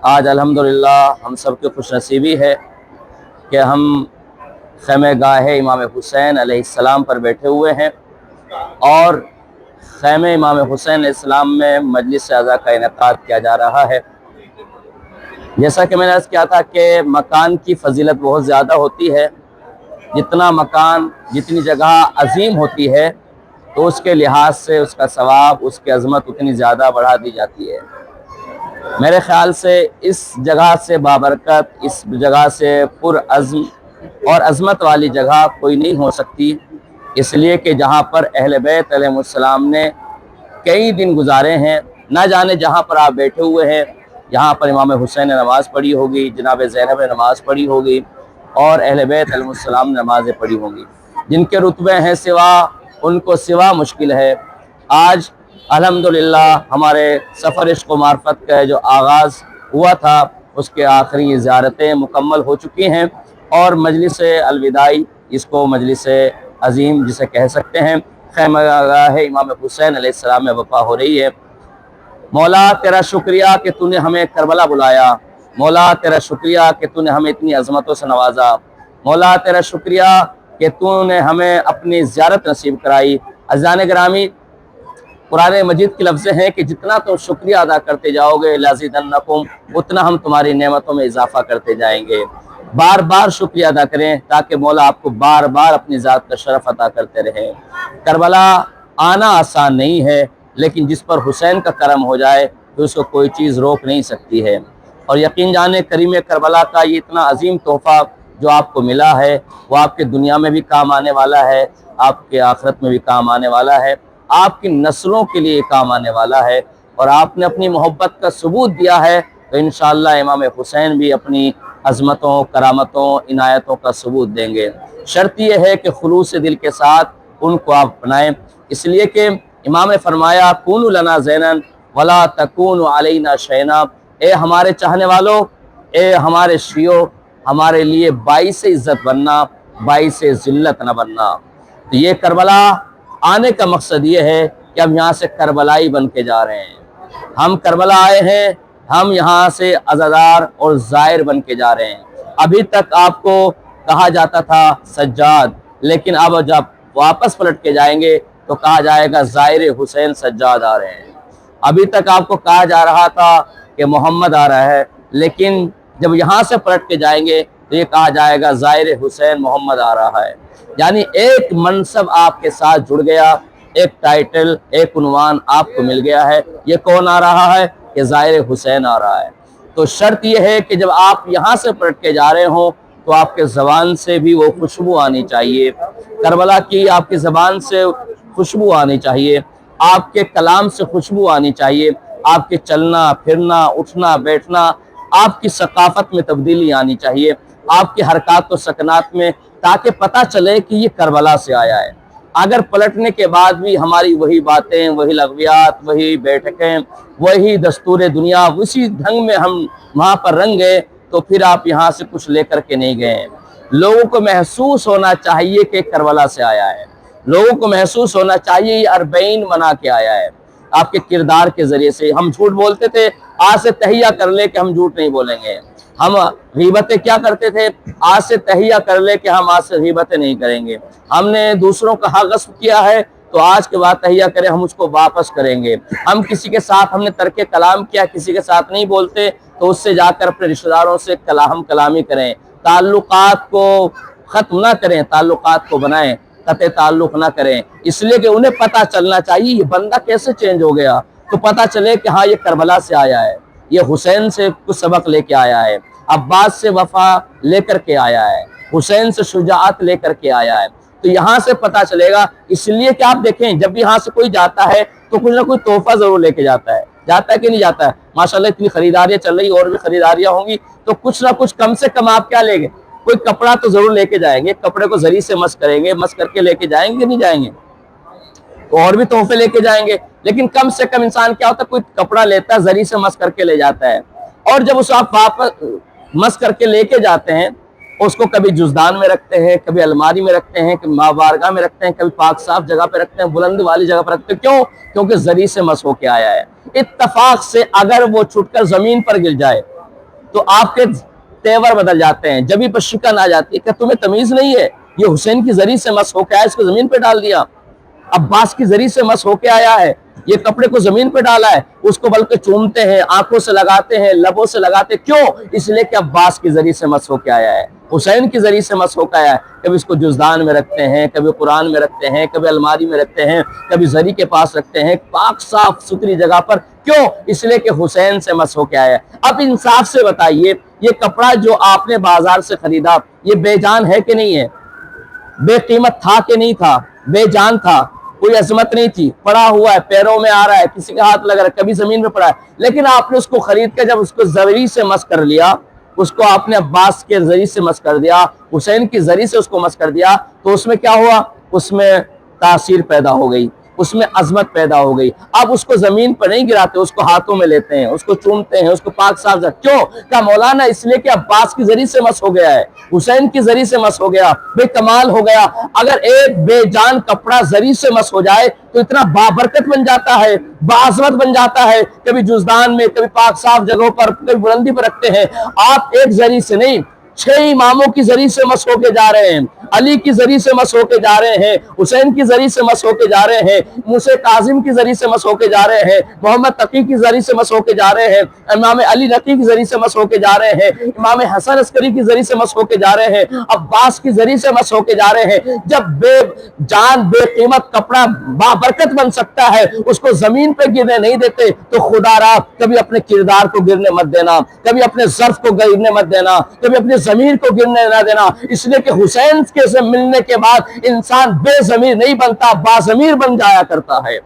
آج الحمدللہ ہم سب کی خوش نصیبی ہے کہ ہم خیمہ گاہ امام حسین علیہ السلام پر بیٹھے ہوئے ہیں اور خیمہ امام حسین علیہ السلام میں مجلس اعزا کا انعقاد کیا جا رہا ہے۔ جیسا کہ میں نے عرض کیا تھا کہ مکان کی فضیلت بہت زیادہ ہوتی ہے۔ جتنا مکان، جتنی جگہ عظیم ہوتی ہے تو اس کے لحاظ سے اس کا ثواب، اس کی عظمت اتنی زیادہ بڑھا دی جاتی ہے۔ میرے خیال سے اس جگہ سے بابرکت، اس جگہ سے پر عزم اور عظمت والی جگہ کوئی نہیں ہو سکتی، اس لیے کہ جہاں پر اہل بیت علیہ السلام نے کئی دن گزارے ہیں، نہ جانے جہاں پر آپ بیٹھے ہوئے ہیں یہاں پر امام حسین نے نماز پڑھی ہوگی، جناب زینب نے نماز پڑھی ہوگی اور اہل بیت علیہ السلام نے نمازیں پڑھی ہوں گی۔ جن کے رتبے ہیں سوا، ان کو سوا مشکل ہے۔ آج الحمدللہ ہمارے سفر عشق و معرفت کا جو آغاز ہوا تھا اس کے آخری زیارتیں مکمل ہو چکی ہیں اور مجلس الوداعی، اس کو مجلس عظیم جسے کہہ سکتے ہیں، خیمہ گاہ امام حسین علیہ السلام میں وفا ہو رہی ہے۔ مولا تیرا شکریہ کہ تو نے ہمیں کربلا بلایا، مولا تیرا شکریہ کہ تو نے ہمیں اتنی عظمتوں سے نوازا، مولا تیرا شکریہ کہ تو نے ہمیں اپنی زیارت نصیب کرائی۔ عزیزان گرامی، قرآن مجید کے لفظ ہیں کہ جتنا تم شکریہ ادا کرتے جاؤ گے لازیدنکم، اتنا ہم تمہاری نعمتوں میں اضافہ کرتے جائیں گے۔ بار بار شکریہ ادا کریں تاکہ مولا آپ کو بار بار اپنی ذات کا شرف عطا کرتے رہیں۔ کربلا آنا آسان نہیں ہے، لیکن جس پر حسین کا کرم ہو جائے تو اس کو کوئی چیز روک نہیں سکتی ہے۔ اور یقین جانے کریم کربلا کا یہ اتنا عظیم تحفہ جو آپ کو ملا ہے وہ آپ کے دنیا میں بھی کام آنے والا ہے، آپ کے آخرت میں بھی کام آنے والا ہے، آپ کی نسلوں کے لیے کام آنے والا ہے۔ اور آپ نے اپنی محبت کا ثبوت دیا ہے تو انشاءاللہ امام حسین بھی اپنی عظمتوں، کرامتوں، عنایتوں کا ثبوت دیں گے۔ شرط یہ ہے کہ خلوص دل کے ساتھ ان کو آپ اپنائیں، اس لیے کہ امام نے فرمایا کونوا لنا زینا ولا تکونوا علینا شینا، اے ہمارے چاہنے والوں، اے ہمارے شیعوں، ہمارے لیے باعث عزت بننا، باعث ذلت نہ بننا۔ تو یہ کربلا آنے کا مقصد یہ ہے کہ ہم یہاں سے کربلائی بن کے جا رہے ہیں۔ ہم کربلا آئے ہیں، ہم یہاں سے عزادار اور زائر بن کے جا رہے ہیں۔ ابھی تک آپ کو کہا جاتا تھا سجاد، لیکن اب جب واپس پلٹ کے جائیں گے تو کہا جائے گا زائر حسین سجاد آ رہے ہیں۔ ابھی تک آپ کو کہا جا رہا تھا کہ محمد آ رہا ہے، لیکن جب یہاں سے پلٹ کے جائیں گے تو یہ کہا جائے گا زائر حسین محمد آ رہا ہے۔ یعنی ایک منصب آپ کے ساتھ جڑ گیا، ایک ٹائٹل، ایک عنوان آپ کو مل گیا ہے۔ یہ کون آ رہا ہے؟ کہ زائر حسین آ رہا ہے۔ تو شرط یہ ہے کہ جب آپ یہاں سے پلٹ کے جا رہے ہوں تو آپ کے زبان سے بھی وہ خوشبو آنی چاہیے، کربلا کی آپ کی زبان سے خوشبو آنی چاہیے، آپ کے کلام سے خوشبو آنی چاہیے، آپ کے چلنا پھرنا اٹھنا بیٹھنا، آپ کی ثقافت میں تبدیلی آنی چاہیے، آپ کی حرکات و سکنات میں، تاکہ پتہ چلے کہ یہ کربلا سے آیا ہے۔ اگر پلٹنے کے بعد بھی ہماری وہی باتیں، وہی لغویات، وہی بیٹھکیں، وہی دستور دنیا، اسی ڈھنگ میں ہم وہاں پر رنگ گئے تو پھر آپ یہاں سے کچھ لے کر کے نہیں گئے ہیں۔ لوگوں کو محسوس ہونا چاہیے کہ کربلا سے آیا ہے، لوگوں کو محسوس ہونا چاہیے یہ اربعین منا کے آیا ہے۔ آپ کے کردار کے ذریعے سے ہم جھوٹ بولتے تھے، آج سے تہیہ کر لے کہ ہم جھوٹ نہیں بولیں گے۔ ہم غیبتیں کیا کرتے تھے، آج سے تہیہ کر لے کہ ہم آج سے غیبتیں نہیں کریں گے۔ ہم نے دوسروں کا حق غصب کیا ہے تو آج کے بعد تہیہ کریں ہم اس کو واپس کریں گے۔ ہم کسی کے ساتھ ہم نے ترک کلام کیا، کسی کے ساتھ نہیں بولتے تو اس سے جا کر اپنے رشتہ داروں سے ہم کلامی کریں، تعلقات کو ختم نہ کریں، تعلقات کو بنائیں، قطع تعلق نہ کریں، اس لیے کہ انہیں پتہ چلنا چاہیے یہ بندہ کیسے چینج ہو گیا، تو پتہ چلے کہ ہاں یہ کربلا سے آیا ہے، یہ حسین سے کچھ سبق لے کے آیا ہے، عباس سے وفا لے کر کے آیا ہے، حسین سے شجاعت لے کر کے آیا ہے۔ تو یہاں سے پتہ چلے گا، اس لیے کہ آپ دیکھیں جب یہاں سے کوئی جاتا ہے تو کچھ نہ کوئی تحفہ ضرور لے کے جاتا ہے کہ نہیں جاتا ہے؟ ماشاءاللہ اتنی خریداریاں چل رہی، اور بھی خریداریاں ہوں گی تو کچھ نہ کچھ کم سے کم آپ کیا لیں گے؟ کوئی کپڑا تو ضرور لے کے جائیں گے، کپڑے کو زری سے مس کریں گے، مس کر کے لے کے جائیں گے نہیں جائیں گے؟ تو اور بھی تحفے لے کے جائیں گے، لیکن کم سے کم انسان کیا ہوتا ہے، کوئی کپڑا لیتا ہے زری سے مس کر کے لے جاتا ہے، اور جب اس آپ واپس مس کر کے لے کے جاتے ہیں اس کو کبھی جزدان میں رکھتے ہیں، کبھی الماری میں رکھتے ہیں، کبھی ماں بارگاہ میں رکھتے ہیں، کبھی پاک صاف جگہ پہ رکھتے ہیں، بلند والی جگہ پہ رکھتے ہیں۔ کیوں؟ کیونکہ زری سے مس ہو کے آیا ہے۔ اتفاق سے اگر وہ چھٹ کر زمین پر گر جائے تو آپ کے تیور بدل جاتے ہیں، جبھی پر شکن آ جاتی ہے۔ کہ تمہیں تمیز نہیں ہے؟ یہ حسین کی زری سے مس ہو کے آیا، اس کو زمین پہ ڈال دیا۔ عباس کی زری سے مس ہو کے آیا ہے، یہ کپڑے کو زمین پہ ڈالا ہے، اس کو بلکہ چومتے ہیں، آنکھوں سے لگاتے ہیں، لبوں سے لگاتے ہیں۔ کیوں؟ اس لیے کہ عباس کی زری سے مس ہو کے آیا ہے، حسین کی زری سے مس ہو کے آیا ہے۔ کبھی اس کو جزدان میں رکھتے ہیں، کبھی قرآن میں رکھتے ہیں، کبھی الماری میں رکھتے ہیں، کبھی زری کے پاس رکھتے ہیں، پاک صاف ستھری جگہ پر۔ کیوں؟ اس لیے کہ حسین سے مس ہو کے آیا ہے۔ اب انصاف سے بتائیے، یہ کپڑا جو آپ نے بازار سے خریدا، یہ بے جان ہے کہ نہیں ہے؟ بے قیمت تھا کہ نہیں تھا؟ بے جان تھا، کوئی عظمت نہیں تھی، پڑا ہوا ہے، پیروں میں آ رہا ہے، کسی کے ہاتھ لگ رہا ہے، کبھی زمین پہ پڑا ہے، لیکن آپ نے اس کو خرید کے جب اس کو زری سے مس کر لیا، اس کو آپ نے عباس کے زری سے مس کر دیا، حسین کی زری سے اس کو مس کر دیا، تو اس میں کیا ہوا؟ اس میں تاثیر پیدا ہو گئی، اس میں عظمت پیدا ہو گئی۔ اب اس کو زمین پر نہیں گراتے، اس کو ہاتھوں میں لیتے ہیں، اس کو چومتے ہیں، اس کو پاک صاف کرتے ہیں۔ کیوں؟ کہ مولانا اس لیے کہ عباس کی زری سے مس ہو گیا ہے، حسین کی زری سے مس ہو گیا، بے کمال ہو گیا۔ اگر ایک بے جان کپڑا زری سے مس ہو جائے تو اتنا بابرکت بن جاتا ہے، باعظمت بن جاتا ہے، کبھی جزدان میں، کبھی پاک صاف جگہوں پر، کبھی بلندی پر رکھتے ہیں۔ آپ ایک زری سے نہیں، 6 اماموں کی زری سے مس ہو کے جا رہے ہیں، علی کی زری سے مس ہو کے جا رہے ہیں، حسین کی زری سے مس ہو کے جا رہے ہیں، موسیٰ کاظم کی زری سے مس ہو کے جا رہے ہیں، محمد تقی کی زری سے مس ہو کے جا رہے ہیں، امام علی نقی کی زری سے مس ہو کے جا رہے ہیں، امام حسن عسکری کی زری سے مس ہو کے جا رہے ہیں، عباس کی زری سے مس ہو کے جا رہے ہیں۔ جب بے جان بے قیمت کپڑا بابرکت بن سکتا ہے، اس کو زمین پہ گرنے نہیں دیتے، تو خدا را کبھی اپنے کردار کو گرنے مت دینا، کبھی اپنے ظرف کو گرنے مت دینا، کبھی اپنے ضمیر کو گرنے نہ دینا۔ اس لیے کہ حسین کے سے ملنے کے بعد انسان بے ضمیر نہیں بنتا، باضمیر بن جایا کرتا ہے۔